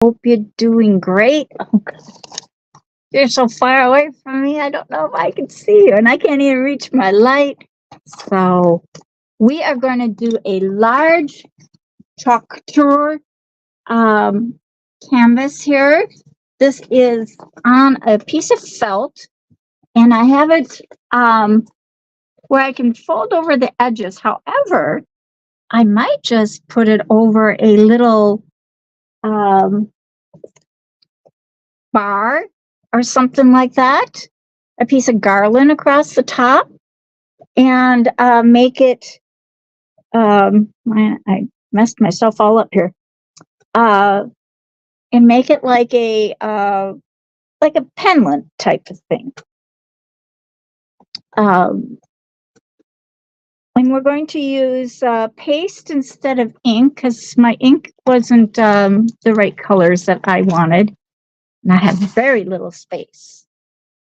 Hope you're doing great. Oh, you're so far away from me. I don't know if I can see you, and I can't even reach my light. So we are going to do a large Couture canvas here. This is on a piece of felt, and I have it where I can fold over the edges. However, I might just put it over a little bar or something like that, a piece of garland across the top, and make it. I messed myself all up here. And make it like a penland type of thing. And we're going to use paste instead of ink because my ink wasn't the right colors that I wanted. And I have very little space.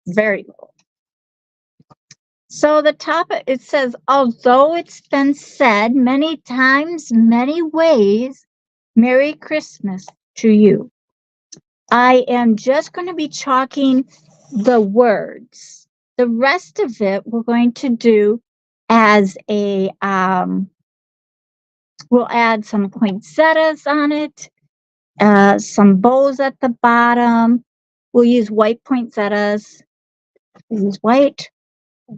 Very little. So the top, it says, although it's been said many times, many ways, Merry Christmas to you. I am just going to be chalking the words. The rest of it we're going to do as a, we'll add some poinsettias on it, some bows at the bottom. We'll use white poinsettias. We'll use white. I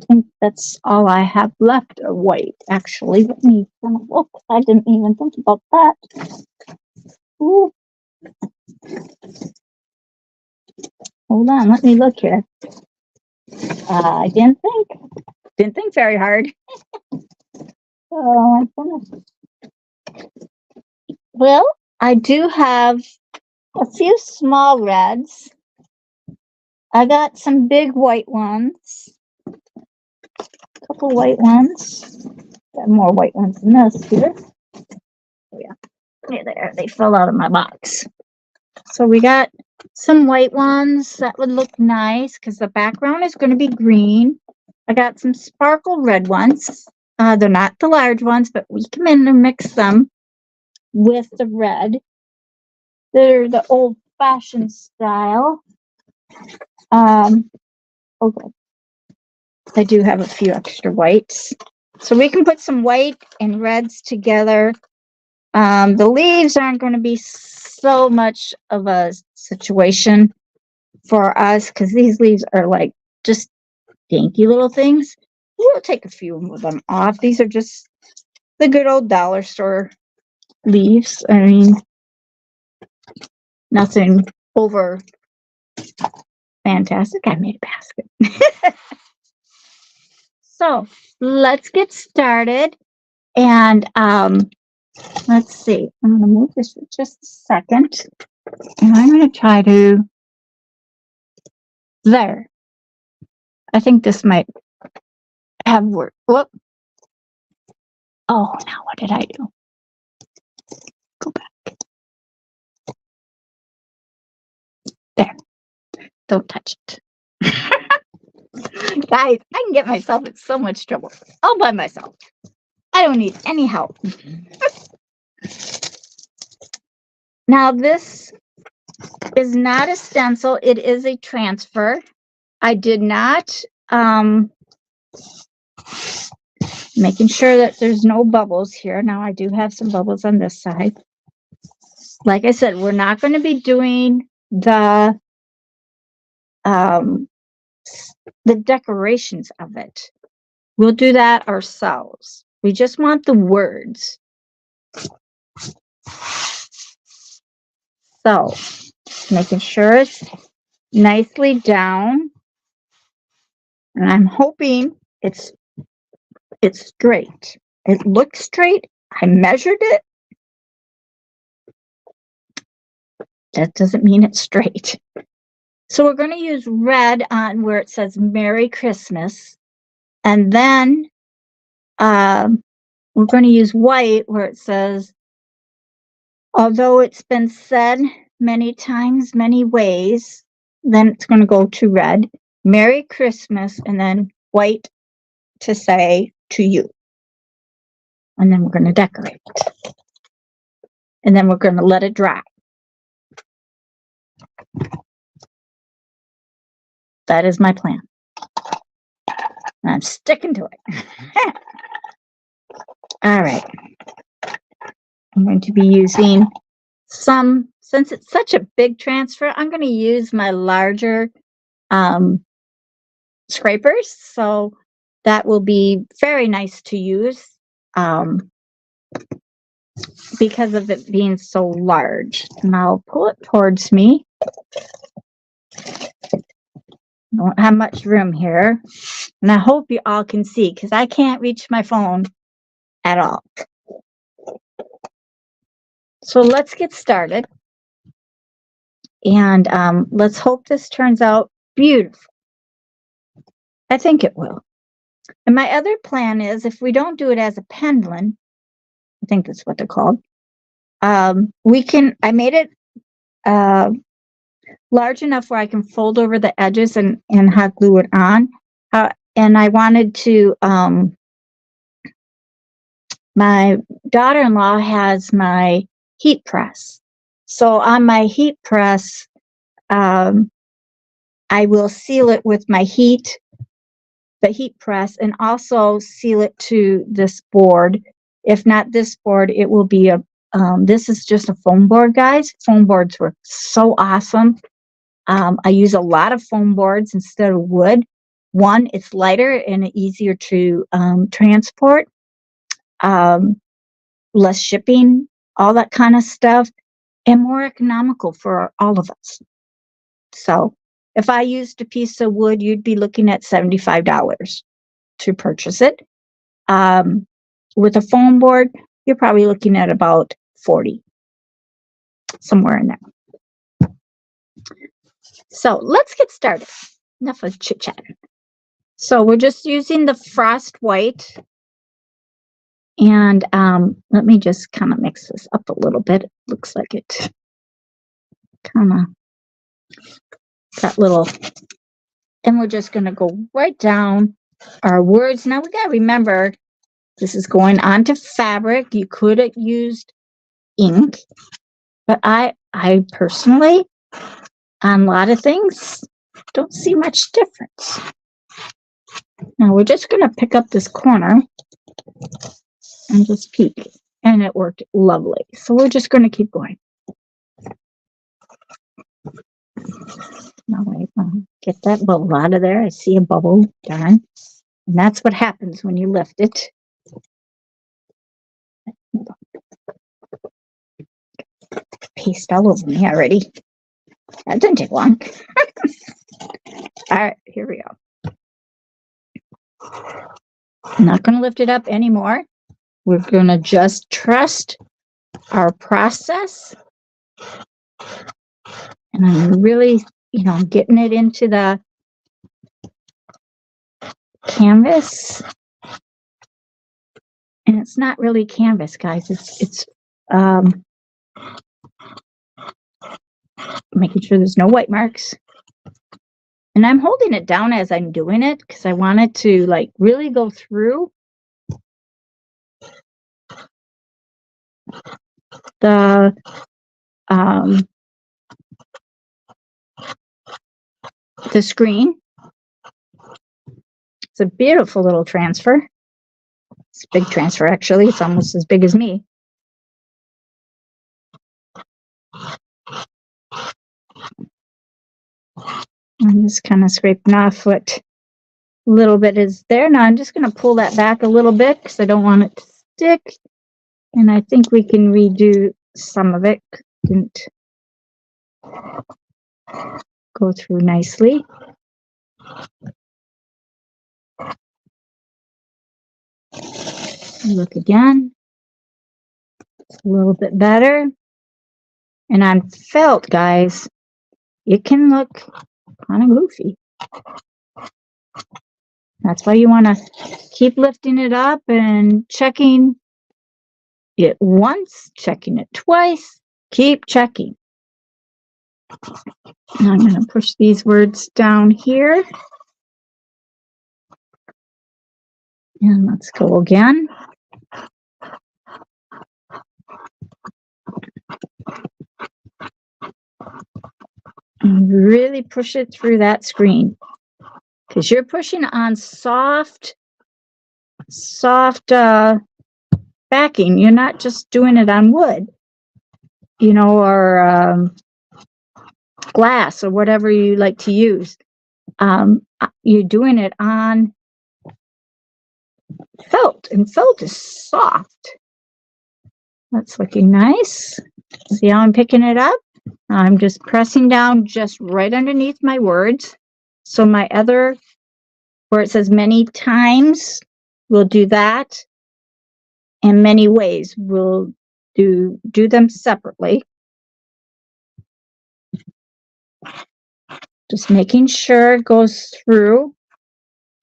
think that's all I have left of white, actually. Let me look. I didn't even think about that. Ooh. Hold on, let me look here. I didn't think very hard. Oh my goodness. Well, I do have a few small reds. I got some big white ones. A couple white ones. Got more white ones than this here. Oh yeah. There, they fell out of my box. So we got some white ones that would look nice because the background is going to be green. I got some sparkle red ones. They're not the large ones, but we can intermix them with the red. They're the old-fashioned style. Okay. I do have a few extra whites. So we can put some white and reds together. The leaves aren't going to be so much of a situation for us because these leaves are like just dinky little things. We'll take a few of them off. These are just the good old dollar store leaves. I mean, nothing over fantastic. I made a basket. So let's get started. And let's see. I'm going to move this for just a second. And I'm going to try to. There. I think this might have worked. Whoop. Oh, now what did I do? Go back. There. Don't touch it. Guys, I can get myself in so much trouble all by myself. I don't need any help. Now, this is not a stencil. It is a transfer. I did not, making sure that there's no bubbles here. Now, I do have some bubbles on this side. Like I said, we're not going to be doing the decorations of it. We'll do that ourselves. We just want the words. So, making sure it's nicely down. And I'm hoping it's straight. It looks straight. I measured it. That doesn't mean it's straight. So we're going to use red on where it says Merry Christmas. And then we're going to use white where it says, although it's been said many times, many ways, then it's going to go to red, Merry Christmas, and then white to say to you. And then we're going to decorate it. and then we're going to let it dry. That is my plan. I'm sticking to it. All right. I'm going to be using some, since it's such a big transfer, I'm going to use my larger scrapers. So that will be very nice to use because of it being so large. And I'll pull it towards me. Don't have much room here. And I hope you all can see because I can't reach my phone at all. So let's get started. And let's hope this turns out beautiful. I think it will. And my other plan is if we don't do it as a pendulum, I think that's what they're called, I made it large enough where I can fold over the edges and hot glue it on. And I wanted to, my daughter-in-law has my heat press. So on my heat press, I will seal it with my the heat press, and also seal it to this board. If not this board, it will be this is just a foam board, guys. Foam boards work so awesome. I use a lot of foam boards instead of wood. One, it's lighter and easier to transport. Less shipping, all that kind of stuff, and more economical for all of us. So if I used a piece of wood, you'd be looking at $75 to purchase it. With a foam board, you're probably looking at about $40, somewhere in there. So let's get started. Enough of chit chat. So we're just using the frost white, and let me just kind of mix this up a little bit. It looks like it kind of got little, and we're just going to go right down our words. Now we got to remember this is going onto fabric. You could have used ink, but I personally, on a lot of things, don't see much difference. Now we're just going to pick up this corner and just peek, and it worked lovely. So we're just going to keep going. Now wait, get that bubble out of there. I see a bubble, darn. And that's what happens when you lift it. Paste all over me already. That didn't take long. All right, here we go. I'm not going to lift it up anymore. We're going to just trust our process. And I'm really, getting it into the canvas. And it's not really canvas, guys. It's making sure there's no white marks. And I'm holding it down as I'm doing it because I want it to like really go through the screen. It's a beautiful little transfer. It's a big transfer, actually. It's almost as big as me. I'm just kind of scraping off what little bit is there. Now I'm just going to pull that back a little bit because I don't want it to stick. And I think we can redo some of it. Didn't go through nicely. Look again. It's a little bit better. And on felt, guys, it can look kind of goofy. That's why you want to keep lifting it up and checking it once, checking it twice, keep checking. Now I'm going to push these words down here. And let's go again. And really push it through that screen, because you're pushing on soft backing. You're not just doing it on wood, or glass or whatever you like to use. You're doing it on felt, and felt is soft. That's looking nice. See how I'm picking it up? I'm just pressing down just right underneath my words. So my other, where it says many times, we'll do that. And many ways, we'll do them separately. Just making sure it goes through.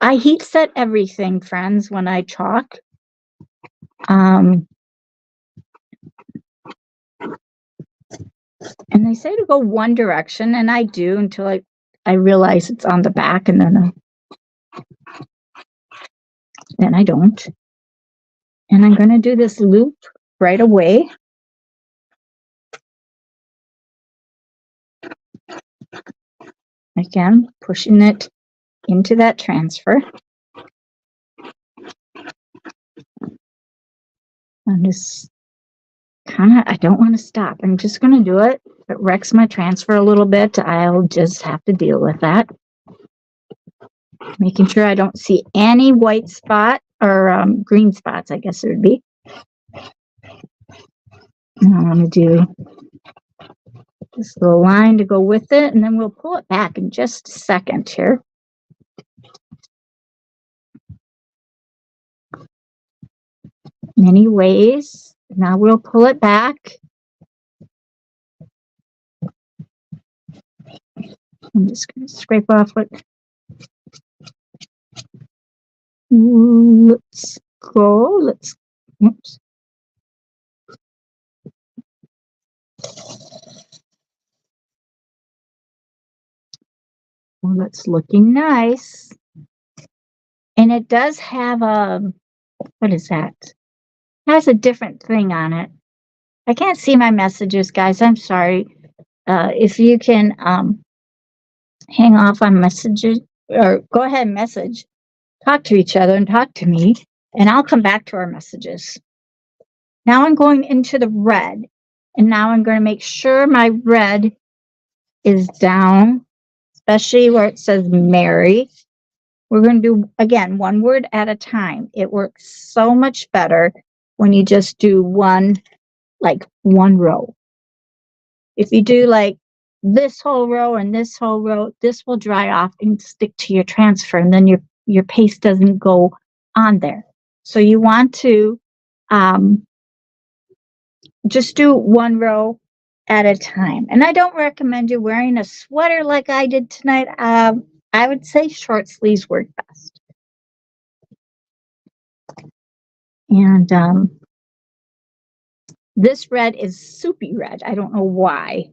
I heat set everything, friends, when I chalk. And they say to go one direction, and I do until I realize it's on the back, and then I don't. And I'm going to do this loop right away. Again, pushing it into that transfer. I'm just I don't want to stop. I'm just going to do it. If it wrecks my transfer a little bit, I'll just have to deal with that. Making sure I don't see any white spot or green spots, I guess it would be. And I'm going to do this little line to go with it, and then we'll pull it back in just a second here. Many ways. Now we'll pull it back. I'm just going to scrape off what. Let's go. Oops. Well, that's looking nice. And it does have what is that? It has a different thing on it. I can't see my messages, guys. I'm sorry. If you can hang off on messages, or go ahead and message, talk to each other and talk to me, and I'll come back to our messages. Now I'm going into the red, and now I'm going to make sure my red is down, especially where it says Mary. We're going to do, again, one word at a time. It works so much better when you just do one row. If you do like this whole row and this whole row, this will dry off and stick to your transfer, and then your paste doesn't go on there. So you want to just do one row at a time. And I don't recommend you wearing a sweater like I did tonight. I would say short sleeves work best. And this red is soupy red. I don't know why,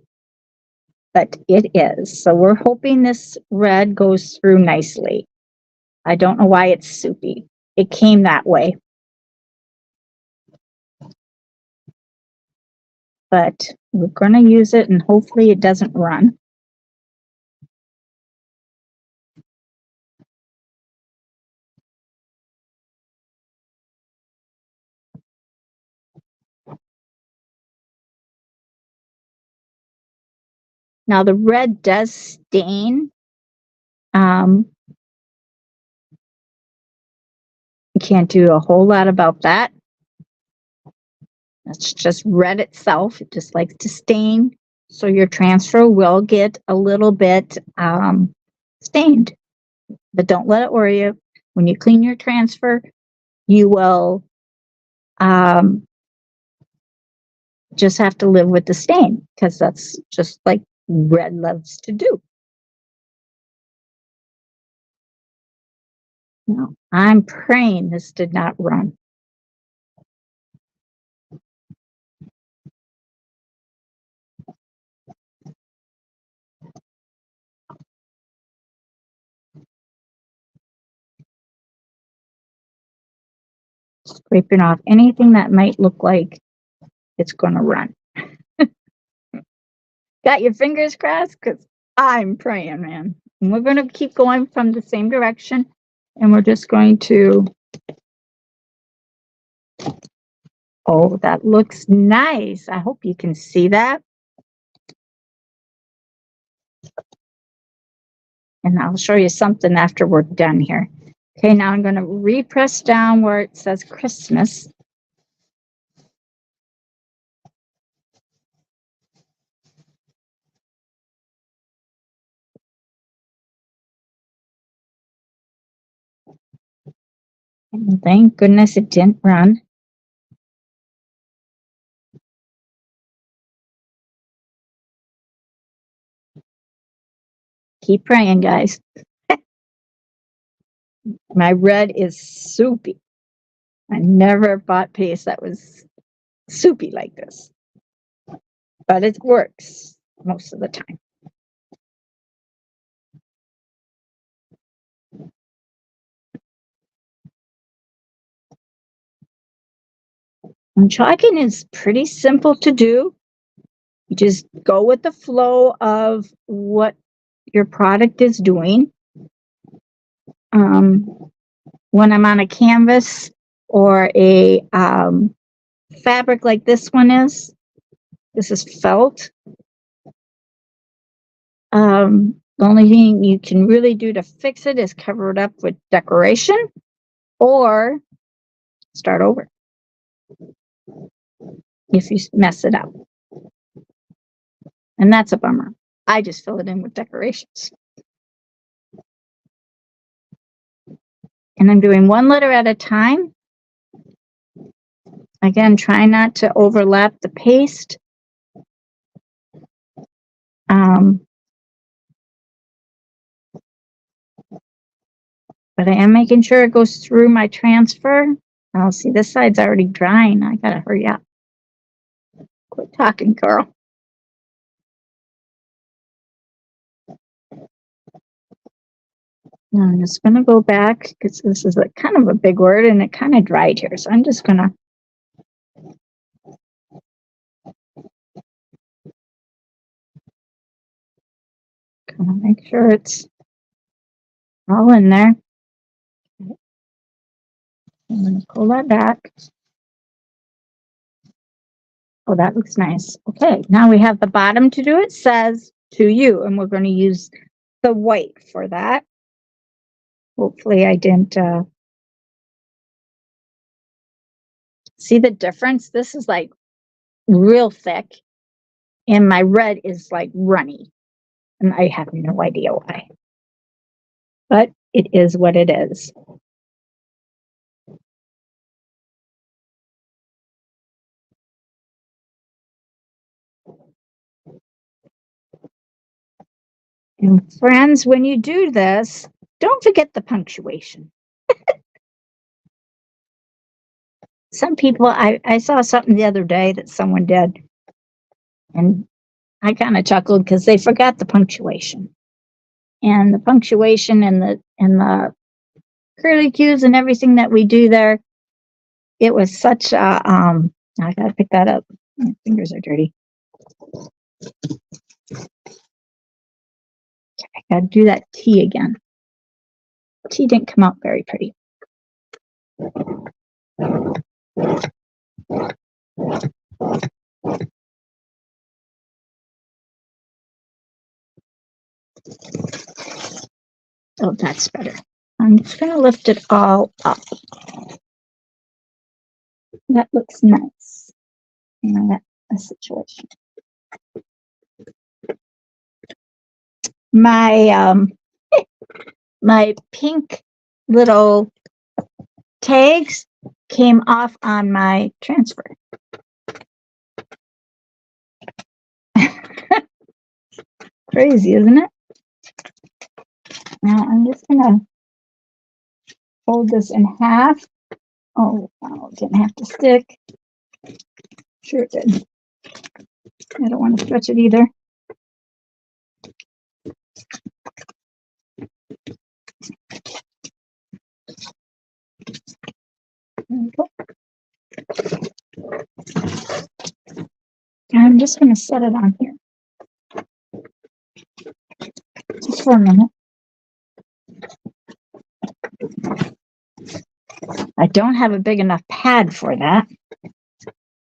but it is. So we're hoping this red goes through nicely. I don't know why it's soupy. It came that way. But we're going to use it, and hopefully it doesn't run. Now the red does stain. You can't do a whole lot about that. That's just red itself. It just likes to stain. So your transfer will get a little bit stained. But don't let it worry you. When you clean your transfer, you will just have to live with the stain, because that's just like red loves to do. Now, I'm praying this did not run. Scraping off anything that might look like it's going to run. Got your fingers crossed? Because I'm praying, man. And we're going to keep going from the same direction. And we're just going to, oh, that looks nice. I hope you can see that. And I'll show you something after we're done here. Okay, now I'm going to repress down where it says Christmas. And thank goodness it didn't run. Keep praying, guys. My red is soupy. I never bought paste that was soupy like this. But it works most of the time. And chalking is pretty simple to do. You just go with the flow of what your product is doing. When I'm on a canvas or a fabric like this one is, this is felt. The only thing you can really do to fix it is cover it up with decoration or start over if you mess it up. And that's a bummer. I just fill it in with decorations. And I'm doing one letter at a time. Again, try not to overlap the paste. But I am making sure it goes through my transfer. Oh, see, this side's already drying. I gotta hurry up. Quit talking, girl. Now I'm just gonna go back because this is a kind of a big word and it kind of dried here. So I'm just gonna make sure it's all in there. I'm gonna pull that back. Oh, that looks nice. Okay, now we have the bottom to do. It says to you, and we're going to use the white for that. Hopefully I didn't see the difference. This is like real thick and my red is like runny and I have no idea why, but it is what it is. And friends, when you do this, don't forget the punctuation. Some people, I saw something the other day that someone did and I kind of chuckled because they forgot the punctuation. And the punctuation and the curly cues and everything that we do there, it was such a I gotta pick that up. My fingers are dirty. I gotta do that T again. T didn't come out very pretty. Oh, that's better. I'm just gonna lift it all up. That looks nice. You know, that's a situation. My my pink little tags came off on my transfer. Crazy, isn't it? Now I'm just gonna fold this in half. Oh, wow, it didn't have to stick. Sure it did. I don't want to stretch it either. There we go. I'm just going to set it on here. just for a minute. I don't have a big enough pad for that.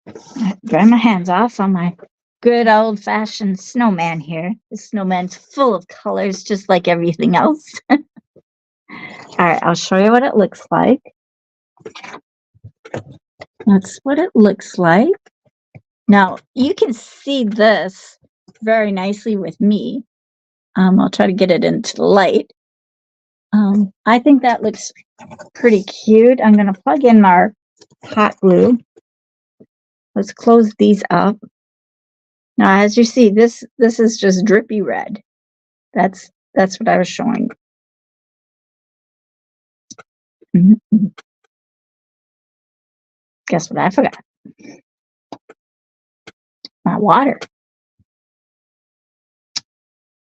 I dry my hands off on my good old-fashioned snowman here. The snowman's full of colors, just like everything else. All right, I'll show you what it looks like. That's what it looks like. Now, you can see this very nicely with me. I'll try to get it into the light. I think that looks pretty cute. I'm going to plug in our hot glue. Let's close these up. Now, as you see, this is just drippy red. That's what I was showing. Mm-hmm. Guess what I forgot? My water.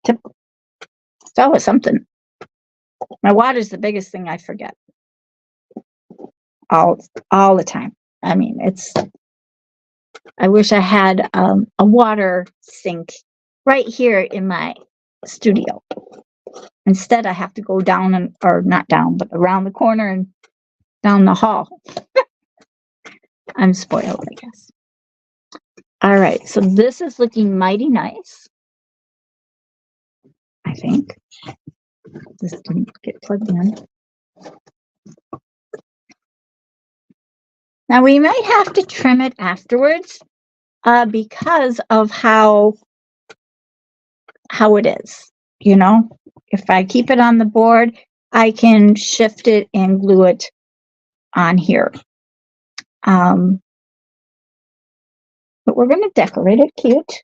Typical. It's always something. My water is the biggest thing I forget. All the time. I mean, I wish I had a water sink right here in my studio. Instead, I have to go down or not down, but around the corner and down the hall. I'm spoiled, I guess. All right, so this is looking mighty nice. I think. This didn't get plugged in. Now we might have to trim it afterwards because of how it is. You know, if I keep it on the board, I can shift it and glue it on here. But we're going to decorate it cute.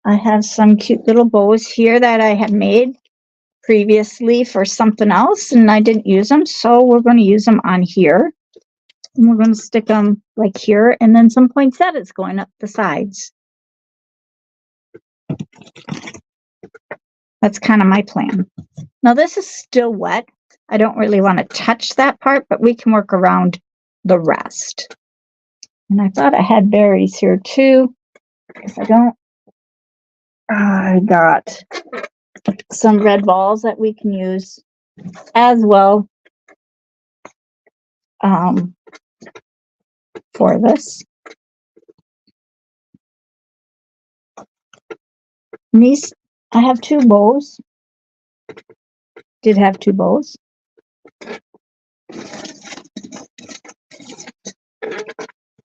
I have some cute little bows here that I had made previously for something else, and I didn't use them, so we're going to use them on here. And we're going to stick them like here, and then some poinsettias going up the sides. That's kind of my plan. Now this is still wet. I don't really want to touch that part, but we can work around the rest. And I thought I had berries here too. If I don't, I got some red balls that we can use as well for this. And these, I have two bows. Did have two bows.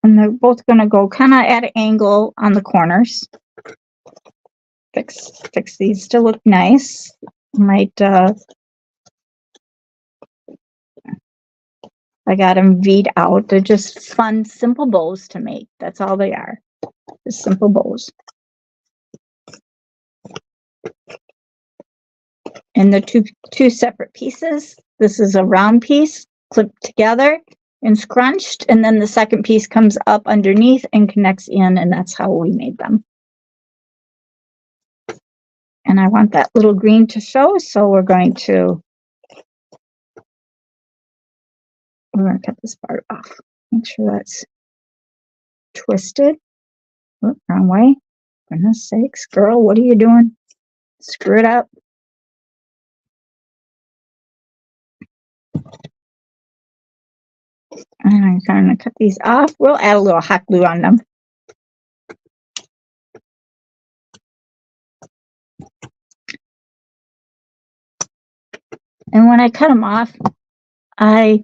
And they're both going to go kind of at an angle on the corners. Fix these to look nice. Might I got them V'd out. They're just fun, simple bows to make. That's all they are. Just simple bows. And they're two separate pieces. This is a round piece clipped together and scrunched, and then the second piece comes up underneath and connects in, and that's how we made them. And I want that little green to show, so we're going to cut this part off. Make sure that's twisted. Oh, wrong way. Goodness sakes, girl, what are you doing? Screw it up. And I'm going to cut these off. We'll add a little hot glue on them. And when I cut them off, I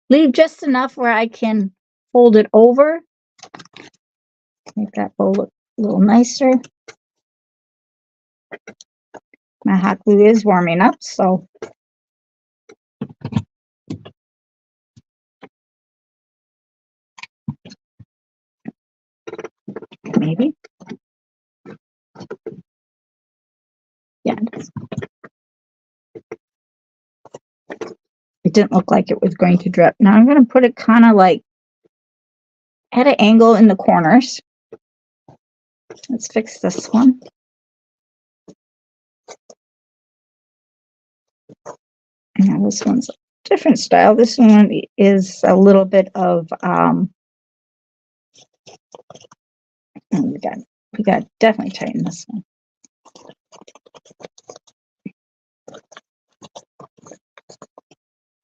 leave just enough where I can fold it over. Make that bowl look a little nicer. My hot glue is warming up, so maybe. Yeah. It didn't look like it was going to drip. Now I'm going to put it kind of like at an angle in the corners. Let's fix this one. Now this one's a different style. This one is a little bit of we got definitely tighten this one.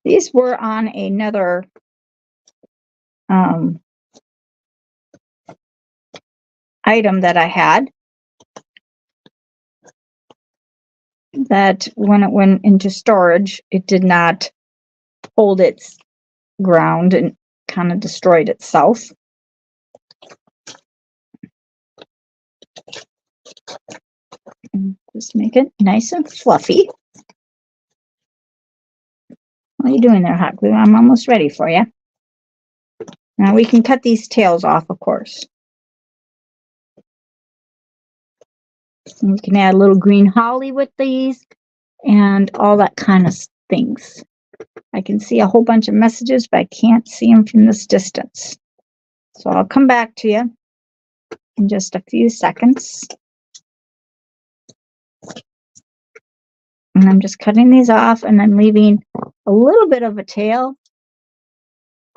These were on another item that I had, that when it went into storage, it did not hold its ground and kind of destroyed itself. And just make it nice and fluffy. What are you doing there, hot glue? I'm almost ready for you. Now we can cut these tails off, of course. And we can add a little green holly with these and all that kind of things. I can see a whole bunch of messages, but I can't see them from this distance. So I'll come back to you in just a few seconds. And I'm just cutting these off, and I'm leaving a little bit of a tail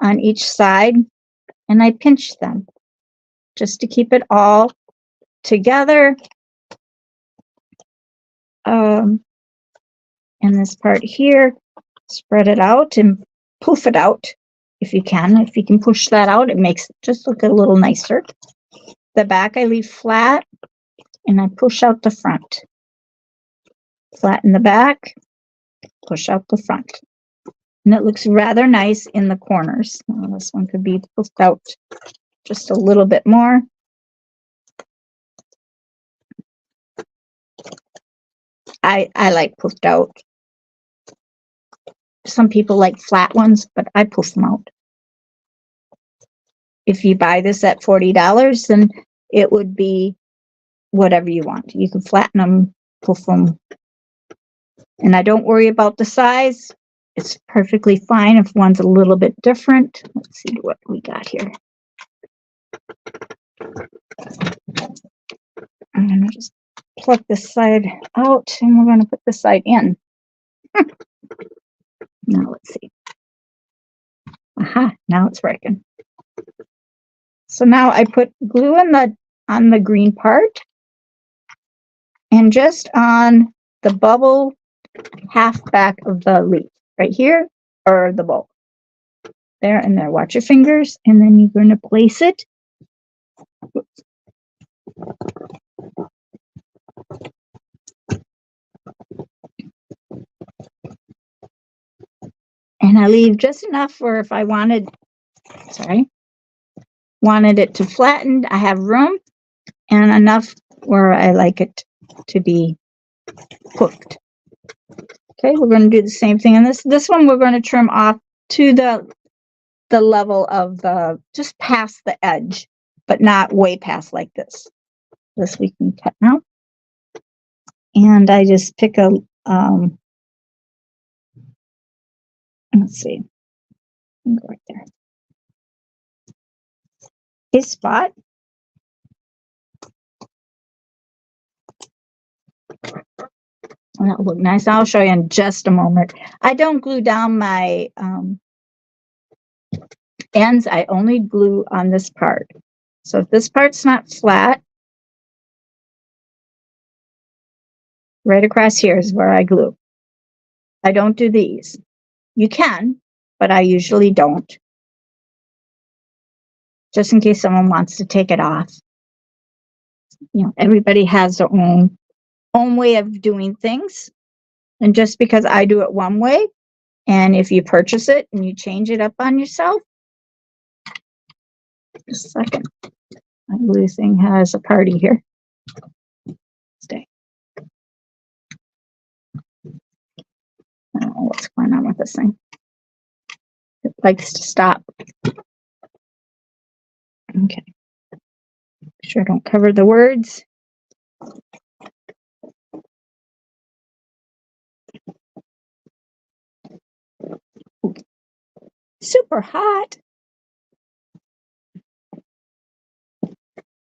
on each side, and I pinch them just to keep it all together. And this part here, spread it out and poof it out if you can. If you can push that out, it makes it just look a little nicer. The back I leave flat, and I push out the front. Flatten the back, push out the front. And it looks rather nice in the corners. Now, this one could be puffed out just a little bit more. I like puffed out. Some people like flat ones, but I puff them out. If you buy this at $40, then it would be whatever you want. You can flatten them, puff them. And I don't worry about the size. It's perfectly fine if one's a little bit different. Let's see what we got here. I'm going to just pluck this side out, and we're going to put this side in. Now let's see. Aha, now it's working. So now I put glue on the green part, and just on the bubble half back of the leaf, right here, or the bowl. There and there. Watch your fingers, and then you're going to place it. And I leave just enough for if I wanted it to flatten, I have room, and enough where I like it to be cooked. Okay, we're going to do the same thing. And this one we're going to trim off to the level of just past the edge, but not way past like this. This we can cut now. And I just pick a, let's see, go right there. A spot. That'll look nice. I'll show you in just a moment. I don't glue down my ends. I only glue on this part. So if this part's not flat, right across here is where I glue. I don't do these. You can, but I usually don't. Just in case someone wants to take it off. You know, everybody has their own way of doing things. And just because I do it one way, and if you purchase it and you change it up on yourself, just a second. My glue thing has a party here. Stay. I don't know what's going on with this thing. It likes to stop. Okay. Make sure I don't cover the words. Super hot.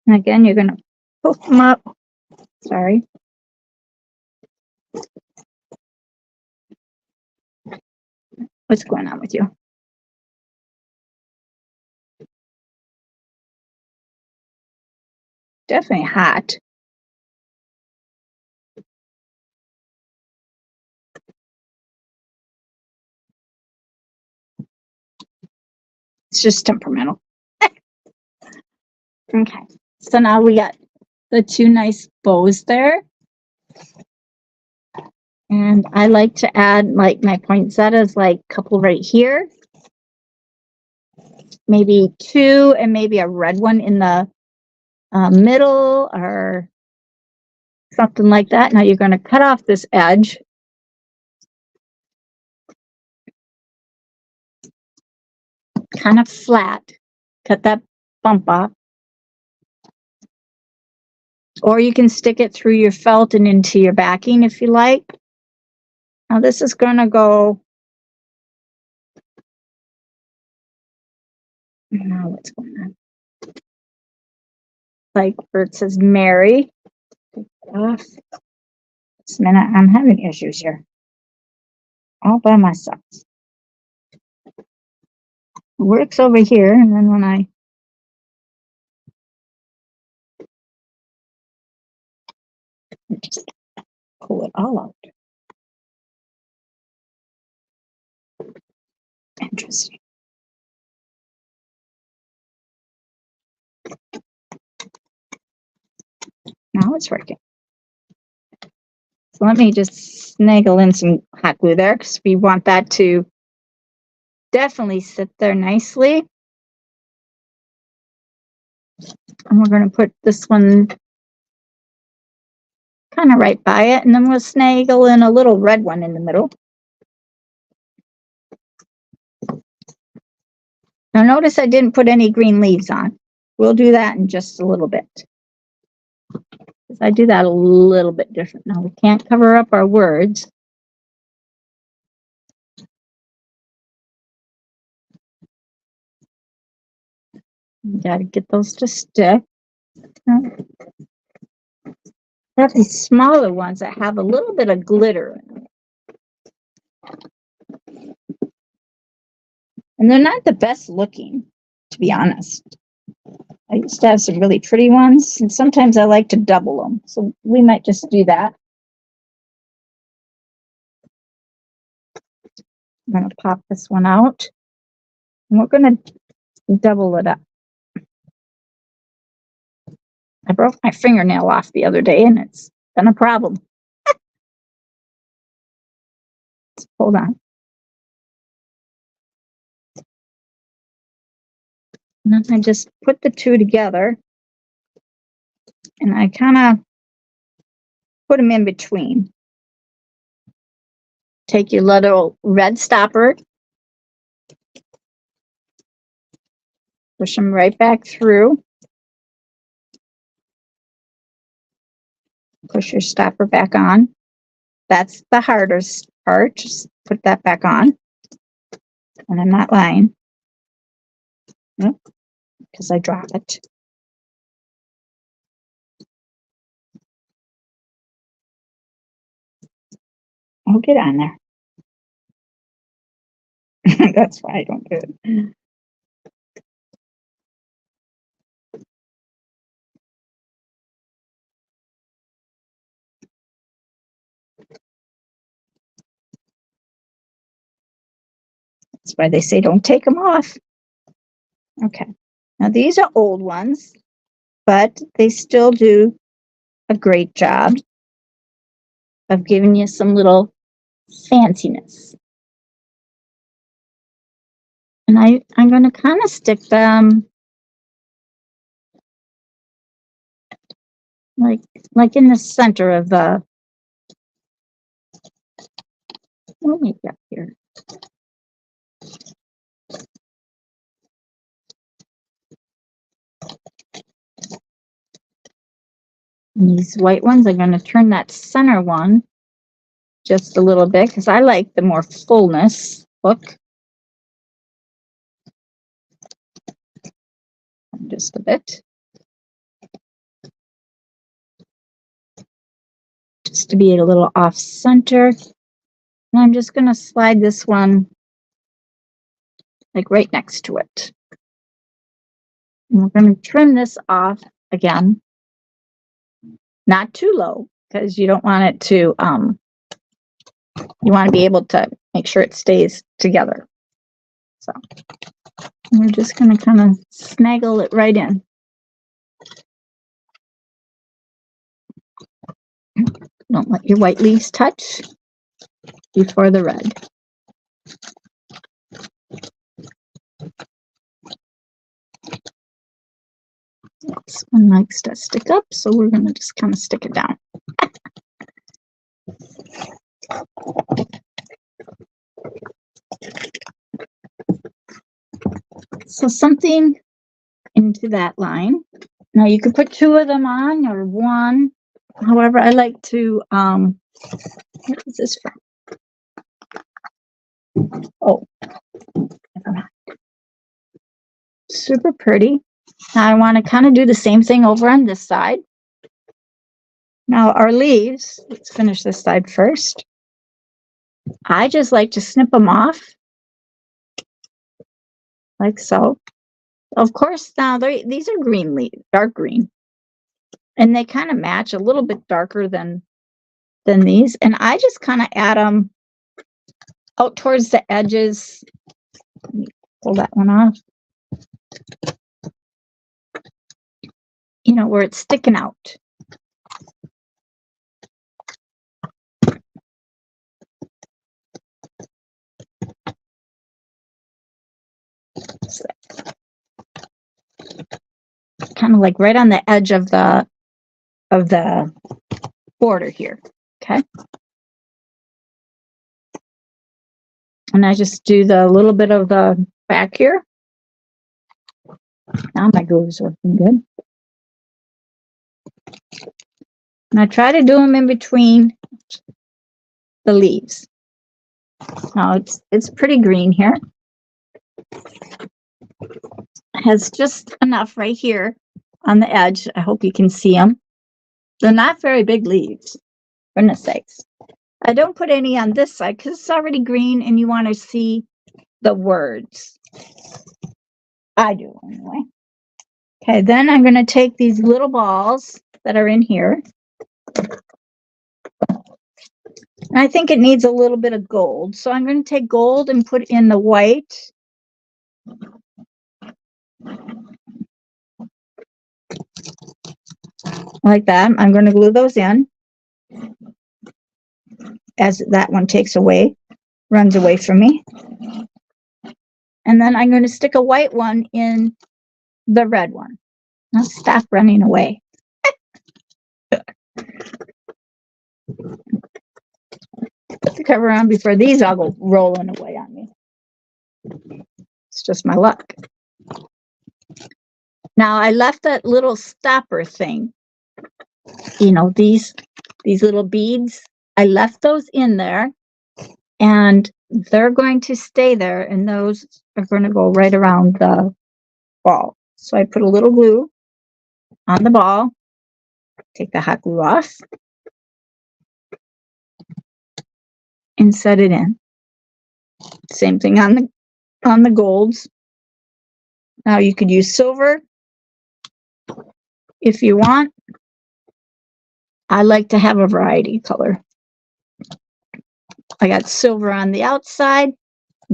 And again, you're going to poof them up. Sorry. What's going on with you? Definitely hot. It's just temperamental. Okay, so now we got the two nice bows there. And I like to add like my poinsettias, like a couple right here. Maybe two and maybe a red one in the middle or something like that. Now you're going to cut off this edge. Kind of flat. Cut that bump off. Or you can stick it through your felt and into your backing if you like. Now this is going to go. Now what's going on? Like where it says Mary. Take it off. This minute, I'm having issues here. All by myself. It works over here, and then when I just pull it all out. Interesting. Now it's working. So let me just snaggle in some hot glue there because we want that to definitely sit there nicely. And we're going to put this one kind of right by it, and then we'll snaggle in a little red one in the middle. Now notice I didn't put any green leaves on. We'll do that in just a little bit. I do that a little bit different. Now we can't cover up our words. You got to get those to stick. Got these smaller ones that have a little bit of glitter in them. And they're not the best looking, to be honest. I used to have some really pretty ones, and sometimes I like to double them. So we might just do that. I'm going to pop this one out. And we're going to double it up. I broke my fingernail off the other day, and it's been a problem. Hold on. And then I just put the two together, and I kind of put them in between. Take your little red stopper, push them right back through. Push your stopper back on. That's the hardest part. Just put that back on. And I'm not lying. Nope, because I drop it. I'll get on there. That's why I don't do it. That's why they say don't take them off. Okay. Now these are old ones, but they still do a great job of giving you some little fanciness. And I'm going to kind of stick them like in the center of the, what we got here? And these white ones, I'm going to turn that center one just a little bit because I like the more fullness look. Just a bit. Just to be a little off center. And I'm just going to slide this one like right next to it. And we're going to trim this off again. Not too low because you don't want it to, you want to be able to make sure it stays together. So And we're just going to kind of snaggle it right in. Don't let your white leaves touch before the red. This one likes to stick up, so we're going to just kind of stick it down. So something into that line. Now you could put 2 of them on or 1. However, I like to, what is this from? Oh, never mind. Super pretty. Now I want to kind of do the same thing over on this side. Now our leaves, let's finish this side first. I just like to snip them off like so. Of course, now these are green leaves, dark green, and they kind of match a little bit darker than these. And I just kind of add them out towards the edges. Let me pull that one off. You know, where it's sticking out. So, kind of like right on the edge of the border here. Okay. And I just do the little bit of the back here. Now my glue is working good. And I try to do them in between the leaves. Now it's pretty green here. It has just enough right here on the edge. I hope you can see them. They're not very big leaves, for goodness sakes. I don't put any on this side because it's already green and you want to see the words. I do anyway. Okay, then I'm going to take these little balls that are in here. And I think it needs a little bit of gold. So I'm going to take gold and put in the white. Like that. I'm going to glue those in as that one runs away from me. And then I'm going to stick a white one in the red one. Now stop running away. Put the cover on before these all go rolling away on me. It's just my luck. Now I left that little stopper thing. You know, these little beads. I left those in there, and they're going to stay there, and those are going to go right around the ball. So I put a little glue on the ball, take the hot glue off, and set it in. Same thing on the golds. Now you could use silver if you want. I like to have a variety color. I got silver on the outside,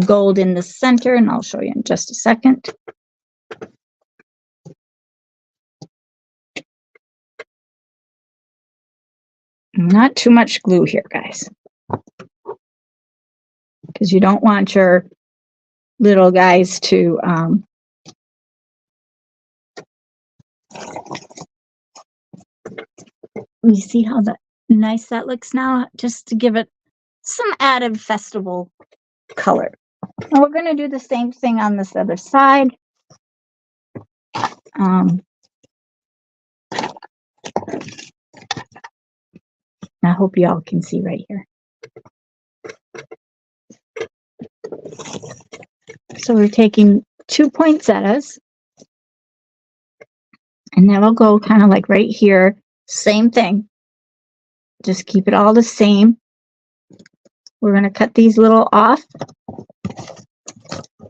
gold in the center, and I'll show you in just a second. Not too much glue here, guys, because you don't want your little guys to you see how nice that looks now, just to give it some added festival color. And we're going to do the same thing on this other side. I hope you all can see right here. So we're taking 2 poinsettias, and that'll go kind of like right here. Same thing. Just keep it all the same. We're going to cut these little off,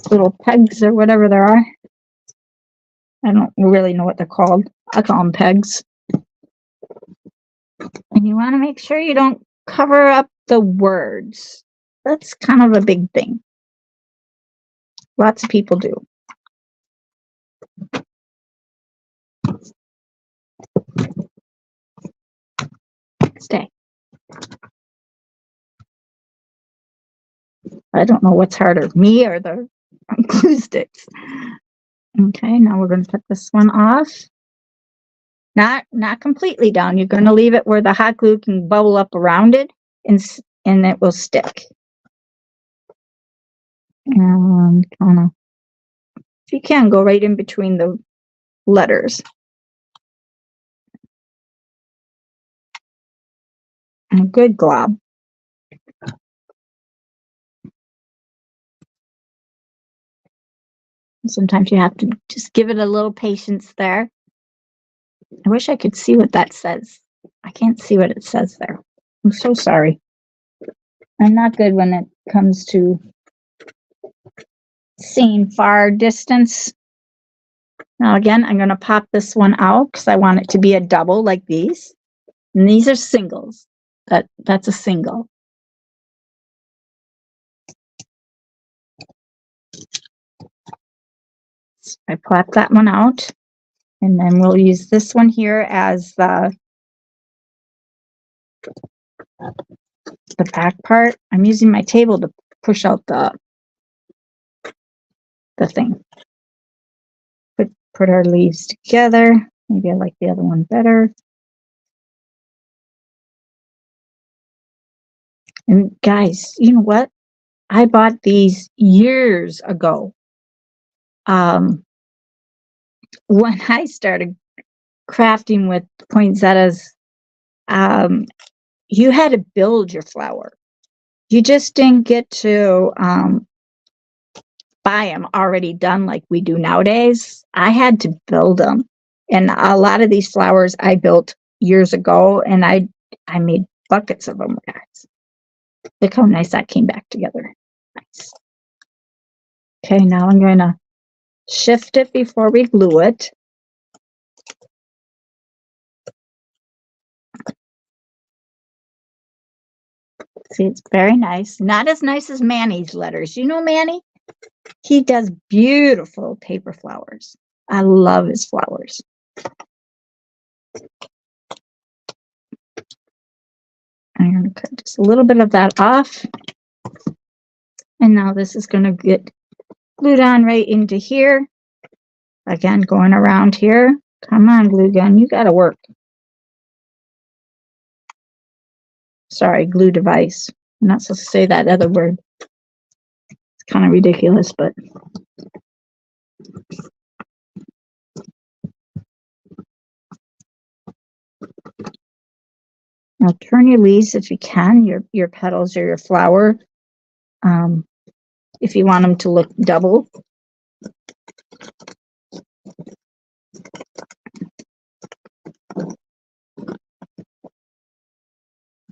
little pegs or whatever there are. I don't really know what they're called. I call them pegs. And you want to make sure you don't cover up the words. That's kind of a big thing. Lots of people do. Stay. I don't know what's harder, me or the glue sticks. Okay, now we're going to put this one off. Not completely down. You're going to leave it where the hot glue can bubble up around it, and it will stick. And kind of, if you can, go right in between the letters. And a good glob. Sometimes you have to just give it a little patience there. I wish I could see what that says. I can't see what it says there. I'm so sorry. I'm not good when it comes to seeing far distance. Now again, I'm going to pop this one out because I want it to be a double like these. And these are singles. That's a single. So I plop that one out. And then we'll use this one here as the back part. I'm using my table to push out the thing. Put our leaves together. Maybe I like the other one better. And guys, you know what? I bought these years ago. When I started crafting with poinsettias, you had to build your flower. You just didn't get to buy them already done like we do nowadays. I had to build them. And a lot of these flowers I built years ago, and I made buckets of them, guys. Look how nice that came back together. Nice. Okay, now I'm going to shift it before we glue it. See, it's very nice. Not as nice as Manny's letters. You know Manny? He does beautiful paper flowers. I love his flowers. I'm going to cut just a little bit of that off. And now this is going to get glued on right into here. Again, going around here. Come on, glue gun. You got to work. Sorry, glue device. I'm not supposed to say that other word. It's kind of ridiculous, but now turn your leaves if you can, your petals or your flower. If you want them to look double.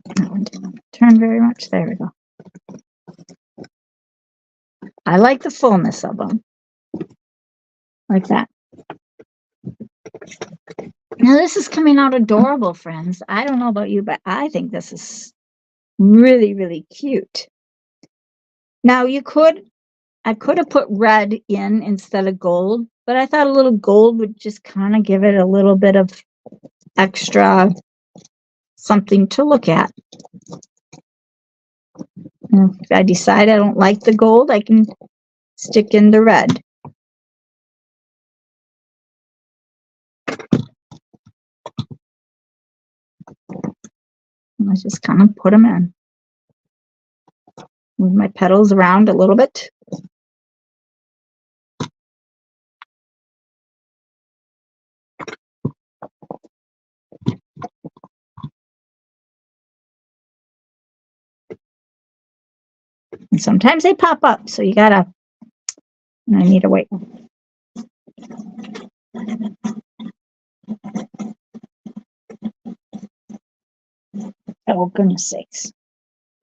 That one didn't turn very much. There we go. I like the fullness of them. Like that. Now this is coming out adorable, friends. I don't know about you, but I think this is really, really cute. Now I could have put red in instead of gold, but I thought a little gold would just kind of give it a little bit of extra something to look at. And if I decide I don't like the gold, I can stick in the red. And I just kind of put them in. Move my petals around a little bit. And sometimes they pop up, so you gotta, I need to wait. Oh, goodness sakes.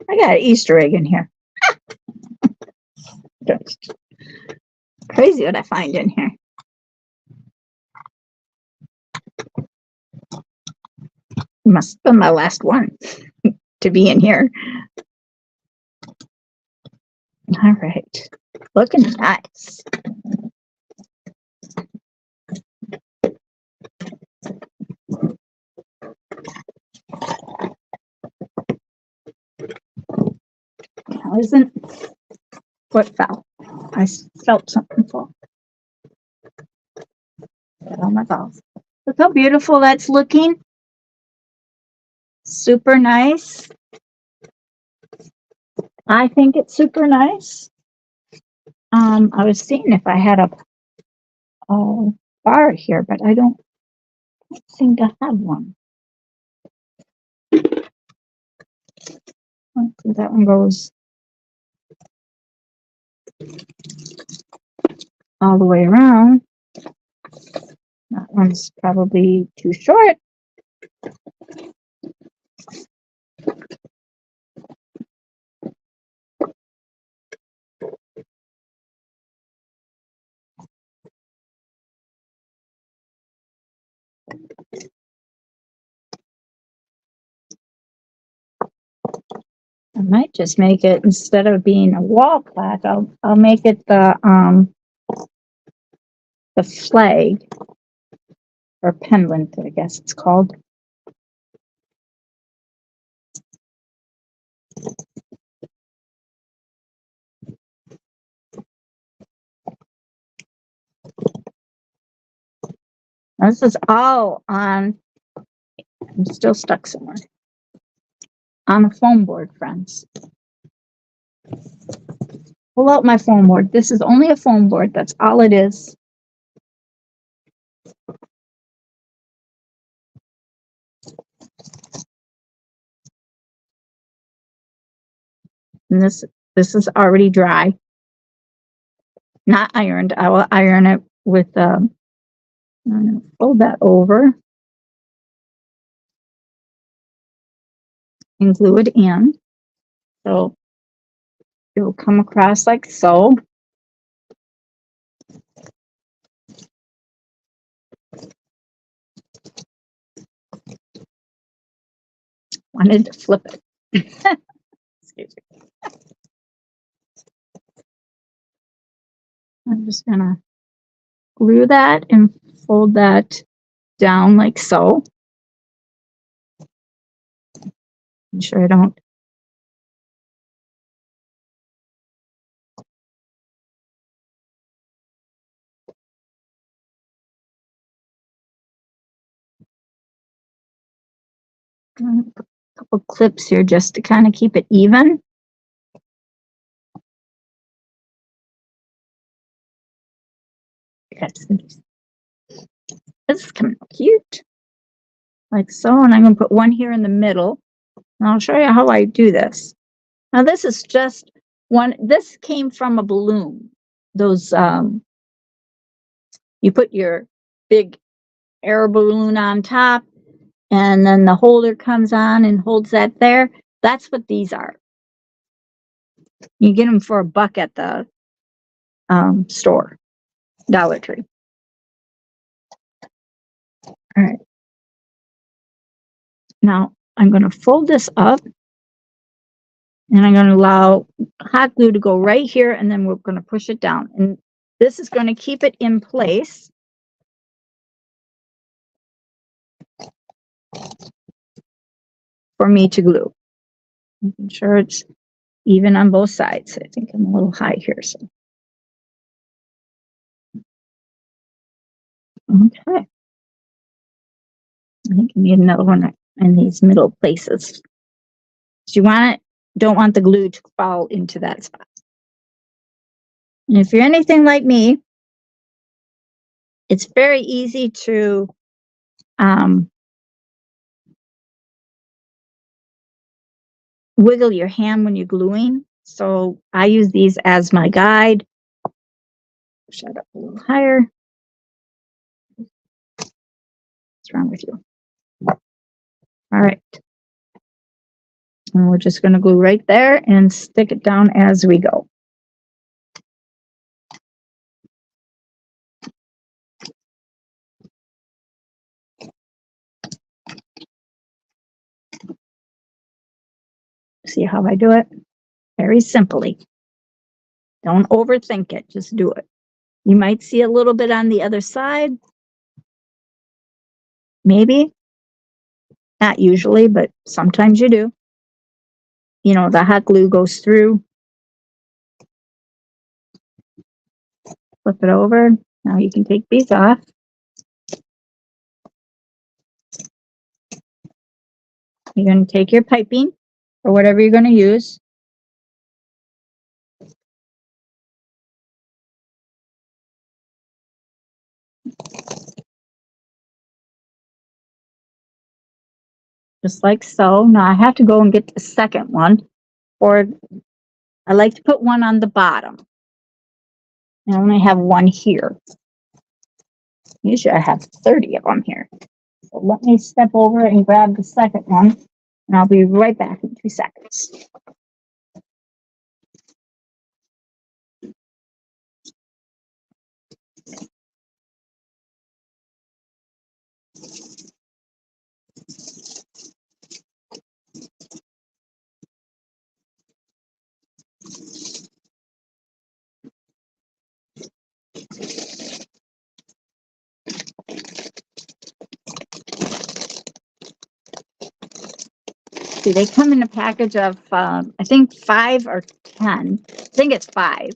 I got an Easter egg in here. Crazy what I find in here. Must have been my last one to be in here. All right. Looking nice. Now, isn't what fell? I felt something fall. Oh my gosh. Look how beautiful that's looking. Super nice. I think it's super nice. I was seeing if I had a bar here, but I don't seem to have one. That one goes all the way around. That one's probably too short. I might just make it, instead of being a wall plaque, I'll make it the flag or pendant, I guess it's called. This is all on, I'm still stuck somewhere, on a foam board, friends. Pull out my foam board. This is only a foam board. That's all it is. And this is already dry, not ironed. I will iron it with, I'm going to fold that over and glue it in. So it will come across like so. Wanted to flip it. Excuse me. I'm just gonna glue that and fold that down like so. Make sure I don't. I'm gonna put a couple clips here just to kind of keep it even. This is coming out cute. Like so, and I'm going to put one here in the middle. And I'll show you how I do this. Now this is just one, this came from a balloon. Those, you put your big air balloon on top, and then the holder comes on and holds that there. That's what these are. You get them for $1 at the store, Dollar Tree. All right. Now I'm going to fold this up, and I'm going to allow hot glue to go right here, and then we're going to push it down. And this is going to keep it in place. For me to glue. Making sure it's even on both sides. I think I'm a little high here, so. Okay. I think I need another one in these middle places. So you want it, don't want the glue to fall into that spot. And if you're anything like me, it's very easy to wiggle your hand when you're gluing. So I use these as my guide. Push that up a little higher. What's wrong with you? All right. And we're just going to glue right there and stick it down as we go. See how I do it? Very simply. Don't overthink it. Just do it. You might see a little bit on the other side. Maybe. Not usually, but sometimes you do. You know, the hot glue goes through Flip it over. Now you can take these off. You're going to take your piping or whatever you're going to use. Just like so. Now I have to go and get the second one, or I like to put one on the bottom. I only have one here. Usually I have 30 of them here. So let me step over and grab the second one, and I'll be right back in 2 seconds. See, they come in a package of, I think 5 or 10. I think it's 5.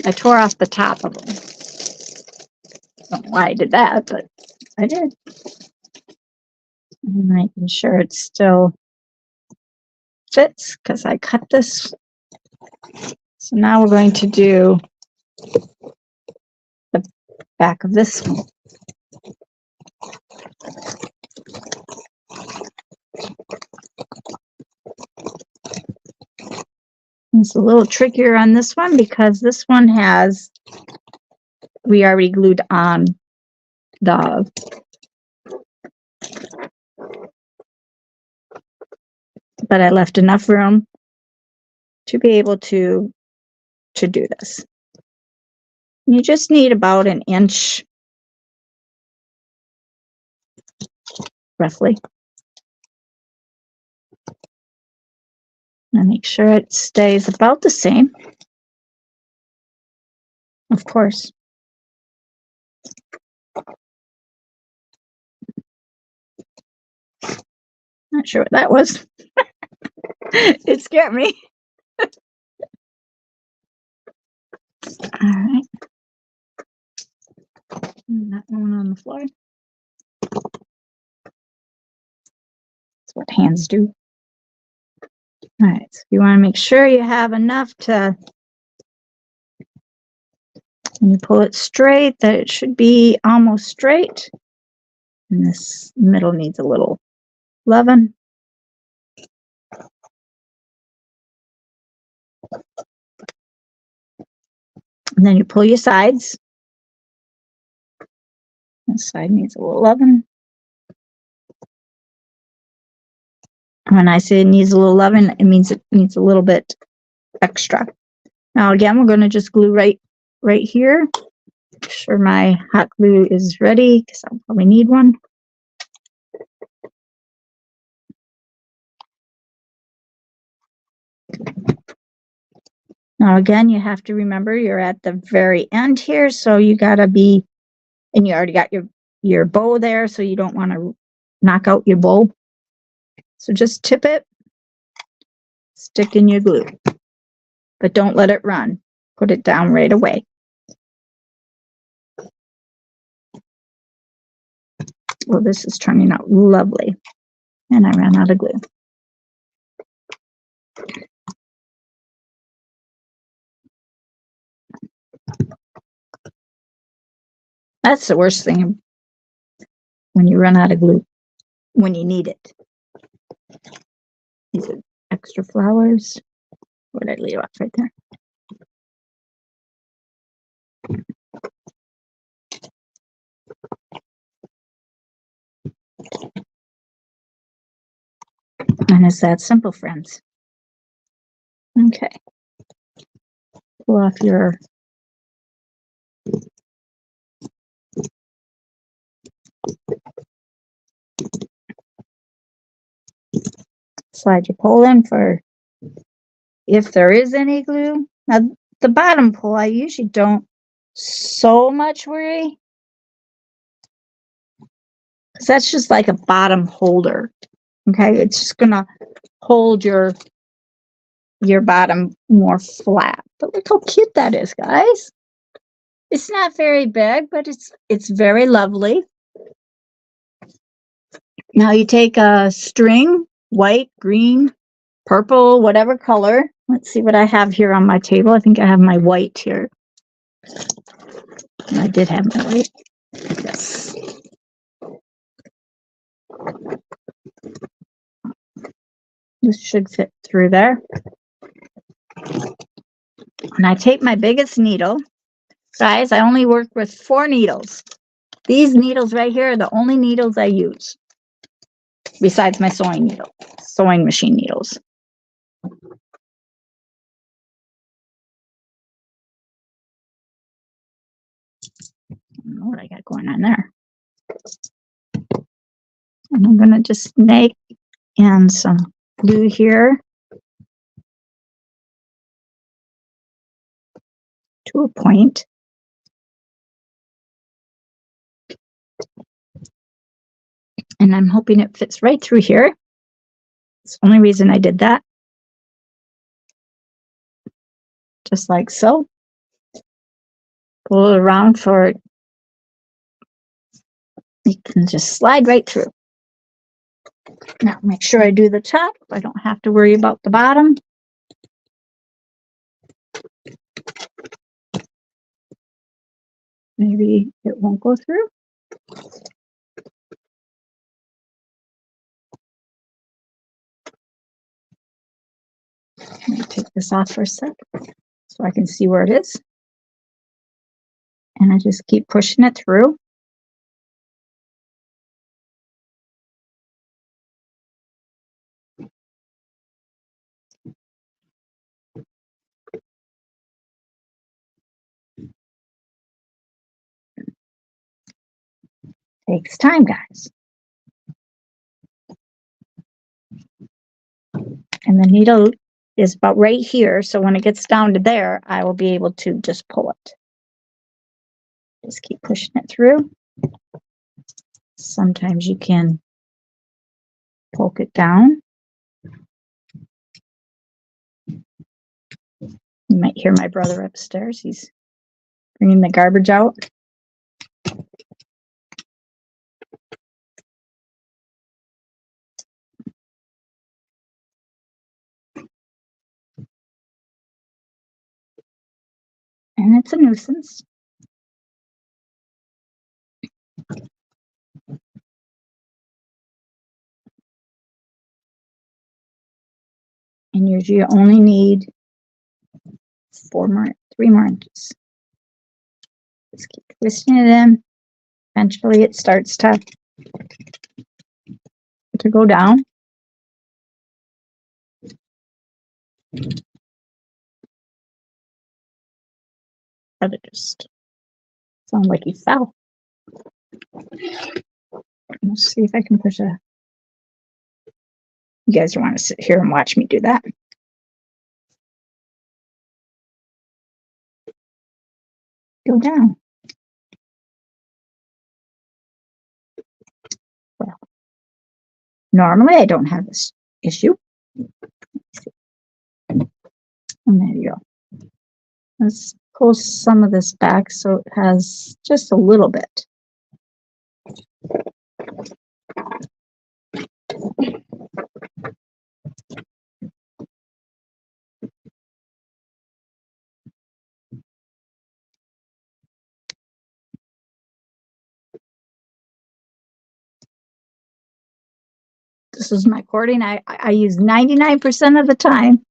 I tore off the top of them. I don't know why I did that, but I did. I'm making sure it still fits because I cut this. So now we're going to do the back of this one. It's a little trickier on this one because this one has, we already glued on the, but I left enough room to be able to do this. You just need about an inch, roughly. And make sure it stays about the same. Of course. Not sure what that was. It scared me. All right. And that one on the floor. That's what hands do. All right. So you want to make sure you have enough to, when you pull it straight, that it should be almost straight. And this middle needs a little loving. And then you pull your sides. This side needs a little loving. When I say it needs a little loving, it means it needs a little bit extra. Now again, we're going to just glue right here. Make sure my hot glue is ready because I'll probably need one. Now again, you have to remember you're at the very end here, so you gotta be, and you already got your bow there, so you don't want to knock out your bow. So just tip it, stick in your glue, but don't let it run. Put it down right away. Well, this is turning out lovely. And I ran out of glue. That's the worst thing when you run out of glue, when you need it. These are extra flowers. What did I leave off right there? And it's that simple, friends. Okay. Pull off your slide your pole in for if there is any glue. Now the bottom pole, I usually don't so much worry because that's just like a bottom holder. Okay, it's just gonna hold your your bottom more flat. But look how cute that is, guys. It's not very big, but it's very lovely. Now you take a string, white, green, purple, whatever color. Let's see what I have here on my table. I think I have my white here. I did have my white. Yes. This should fit through there. And I take my biggest needle. Guys, I only work with 4 needles. These needles right here are the only needles I use, besides my sewing machine needles. I don't know what I got going on there. And I'm going to just make in some glue here to a point. And I'm hoping it fits right through here. It's the only reason I did that. Just like so. Pull it around for it. You can just slide right through. Now make sure I do the top. I don't have to worry about the bottom. Maybe it won't go through. Let me take this off for a sec so I can see where it is. And I just keep pushing it through. Takes time, guys. And the needle is about right here, so when it gets down to there, I will be able to just pull it. Just keep pushing it through. Sometimes you can poke it down. You might hear my brother upstairs. He's bringing the garbage out. And it's a nuisance. And usually you only need 3 more inches. Just keep twisting it in. Eventually it starts to go down. Brother just sound like he fell. Let's see if I can push a. You guys don't want to sit here and watch me do that. Go down. Well, normally I don't have this issue. And there you go. Let's pull some of this back so it has just a little bit. This is my cording I use 99% of the time.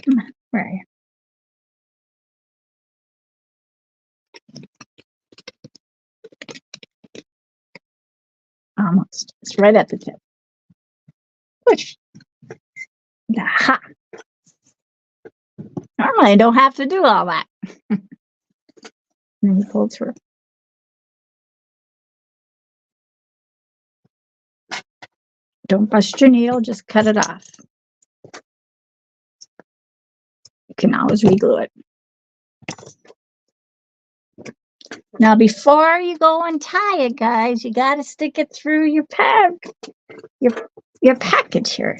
Come on, where are you? Almost. It's right at the tip. Push. Aha. Normally I don't have to do all that. And you pull through. Don't bust your needle, just cut it off. You can always reglue it. Now, before you go and tie it, guys, you got to stick it through your your package here.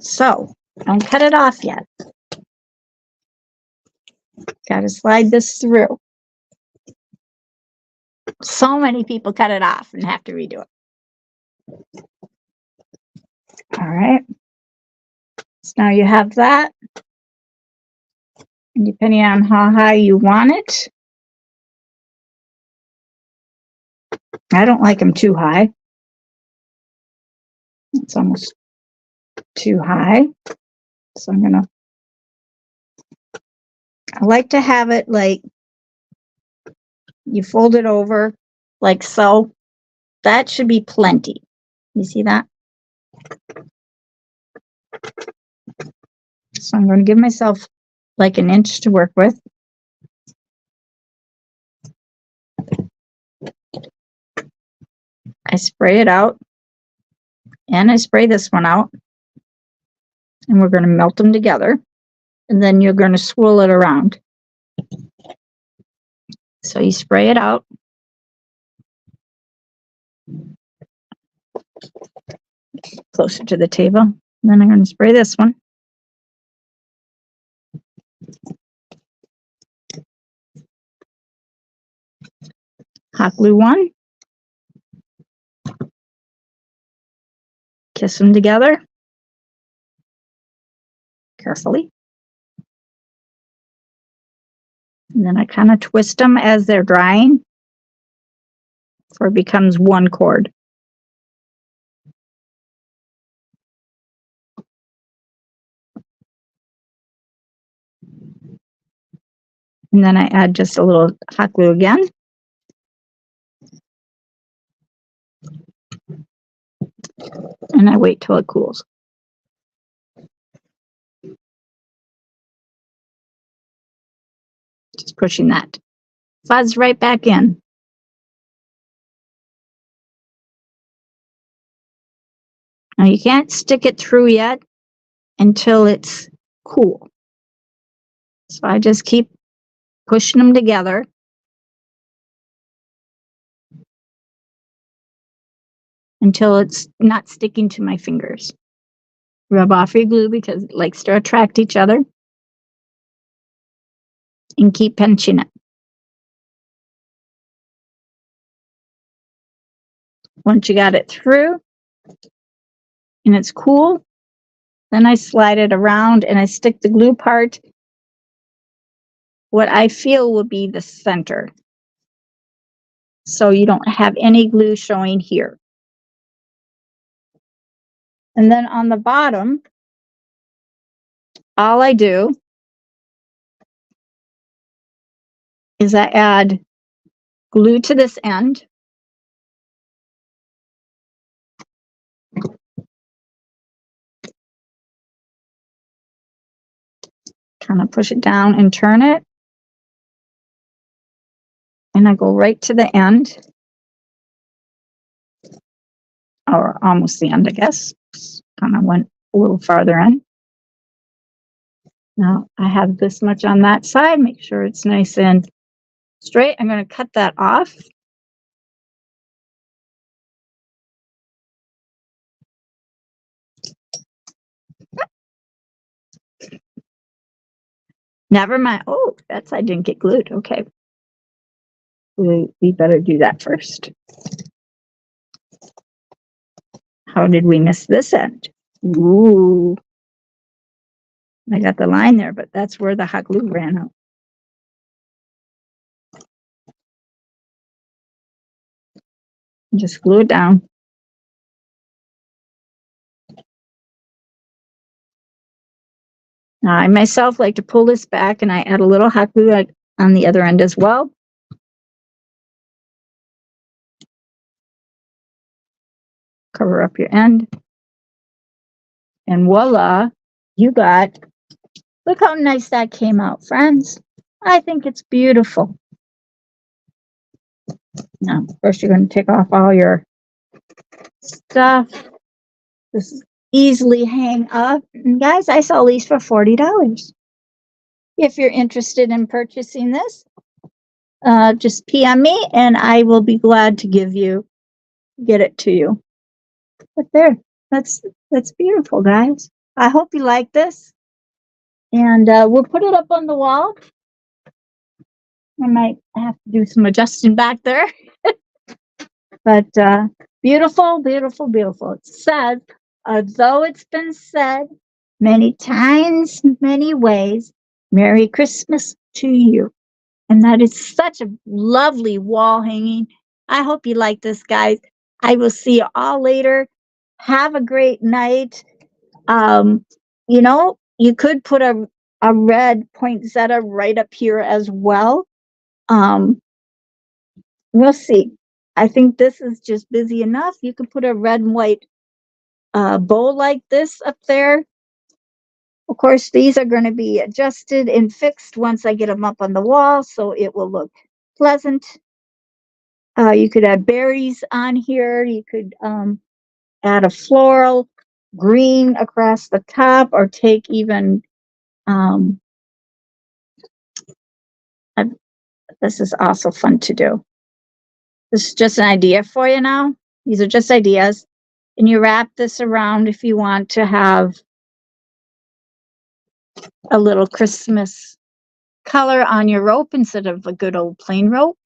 So don't cut it off yet. Got to slide this through. So many people cut it off and have to redo it. All right. So now you have that. And depending on how high you want it, I don't like them too high. It's almost too high. So I like to have it like you fold it over like so. That should be plenty. You see that? So I'm going to give myself like an inch to work with. I spray it out, and I spray this one out, and we're going to melt them together, and then you're going to swirl it around. So you spray it out. Closer to the table. And then I'm going to spray this one. Hot glue one. Kiss them together. Carefully. And then I kind of twist them as they're drying, so it becomes one cord. And then I add just a little hot glue again. And I wait till it cools. Just pushing that fuzz right back in. Now you can't stick it through yet until it's cool. So I just keep pushing them together. Until it's not sticking to my fingers. Rub off your glue because it likes to attract each other. And keep pinching it. Once you got it through and it's cool, then I slide it around and I stick the glue part what I feel will be the center. So you don't have any glue showing here. And then on the bottom, all I do is I add glue to this end. Kind of push it down and turn it. And I go right to the end. Or almost the end, I guess. Kind of went a little farther in. Now I have this much on that side. Make sure it's nice and straight. I'm going to cut that off. Never mind. Oh, that side didn't get glued. Okay. We better do that first. How did we miss this end? Ooh. I got the line there, but that's where the hot glue ran out. Just glue it down. Now, I myself like to pull this back and I add a little hot glue on the other end as well. Cover up your end. And voila, you got, look how nice that came out, friends. I think it's beautiful. Now, first you're going to take off all your stuff. This is easily hang up. And guys, I sell these for $40. If you're interested in purchasing this, just PM me and I will be glad to get it to you. But there, that's beautiful, guys. I hope you like this, and we'll put it up on the wall. I might have to do some adjusting back there, but beautiful, beautiful, beautiful. It says, although it's been said many times, many ways, Merry Christmas to you. And that is such a lovely wall hanging. I hope you like this, guys. I will see you all later. Have a great night. Um, you could put a red poinsettia right up here as well. Um, we'll see. I think this is just busy enough. You could put a red and white bow like this up there. Of course, these are going to be adjusted and fixed once I get them up on the wall, so it will look pleasant. You could add berries on here. You could add a floral green across the top, or take even this is also fun to do. This is just an idea for you now. These are just ideas. And you wrap this around if you want to have a little Christmas color on your rope instead of a good old plain rope.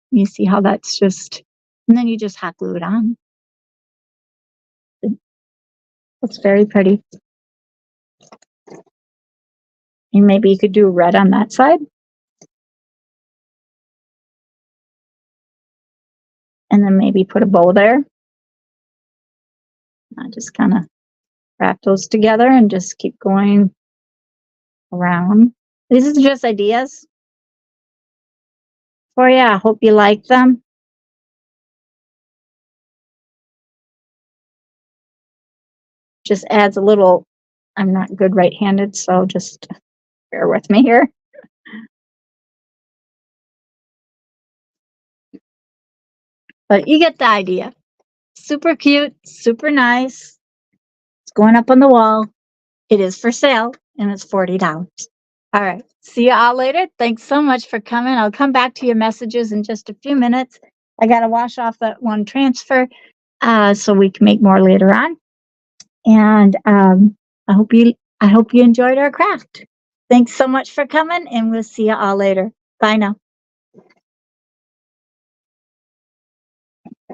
You see how that's just, and then you just hot glue it on. It's very pretty. And maybe you could do red on that side. And then maybe put a bow there. I just kind of wrap those together and just keep going around. These are just ideas for you. I hope you like them. Just adds a little, I'm not good right-handed, so just bear with me here. But you get the idea. Super cute, super nice. It's going up on the wall. It is for sale, and it's $40. All right. See you all later. Thanks so much for coming. I'll come back to your messages in just a few minutes. I got to wash off that one transfer so we can make more later on. And I hope you enjoyed our craft. Thanks so much for coming, and we'll see you all later. Bye now.